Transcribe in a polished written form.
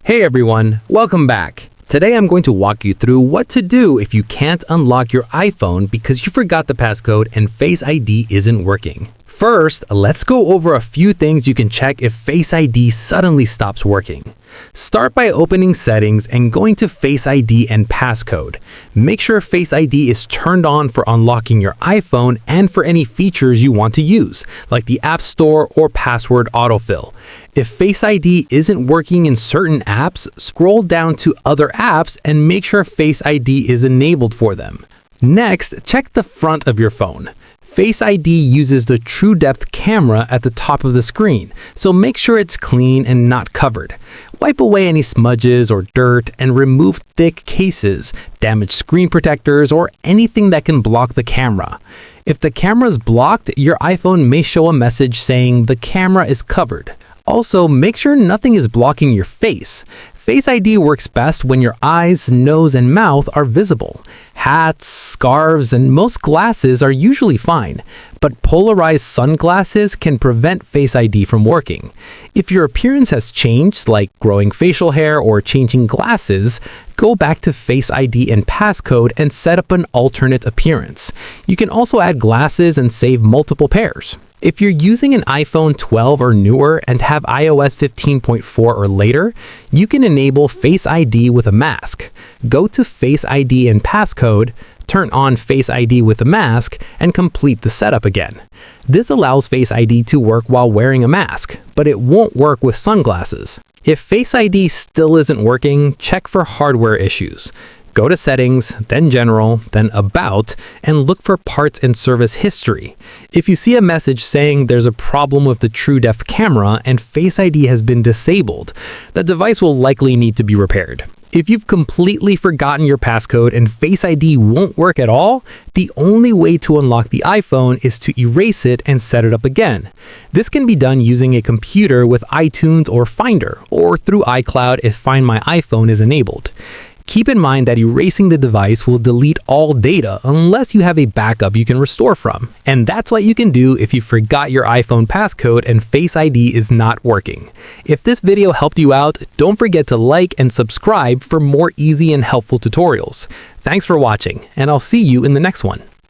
Hey everyone, welcome back. Today I'm going to walk you through what to do if you can't unlock your iPhone because you forgot the passcode and Face ID isn't working. First, let's go over a few things you can check if Face ID suddenly stops working. Start by opening Settings and going to Face ID and Passcode. Make sure Face ID is turned on for unlocking your iPhone and for any features you want to use, like the App Store or password autofill. If Face ID isn't working in certain apps, scroll down to Other apps and make sure Face ID is enabled for them. Next, check the front of your phone. Face ID uses the true depth camera at the top of the screen, so make sure it's clean and not covered. Wipe away any smudges or dirt and remove thick cases, damaged screen protectors, or anything that can block the camera. If the camera is blocked, your iPhone may show a message saying the camera is covered. Also, make sure nothing is blocking your face. Face ID works best when your eyes, nose, and mouth are visible. Hats, scarves, and most glasses are usually fine, but polarized sunglasses can prevent Face ID from working. If your appearance has changed, like growing facial hair or changing glasses, go back to Face ID and Passcode and set up an alternate appearance. You can also add glasses and save multiple pairs. If you're using an iPhone 12 or newer and have iOS 15.4 or later, you can enable Face ID with a mask. Go to Face ID and Passcode, turn on Face ID with a mask, and complete the setup again. This allows Face ID to work while wearing a mask, but it won't work with sunglasses. If Face ID still isn't working, check for hardware issues. Go to Settings, then General, then About, and look for Parts and Service History. If you see a message saying there's a problem with the True Depth camera and Face ID has been disabled, the device will likely need to be repaired. If you've completely forgotten your passcode and Face ID won't work at all, the only way to unlock the iPhone is to erase it and set it up again. This can be done using a computer with iTunes or Finder, or through iCloud if Find My iPhone is enabled. Keep in mind that erasing the device will delete all data unless you have a backup you can restore from. And that's what you can do if you forgot your iPhone passcode and Face ID is not working. If this video helped you out, don't forget to like and subscribe for more easy and helpful tutorials. Thanks for watching, and I'll see you in the next one.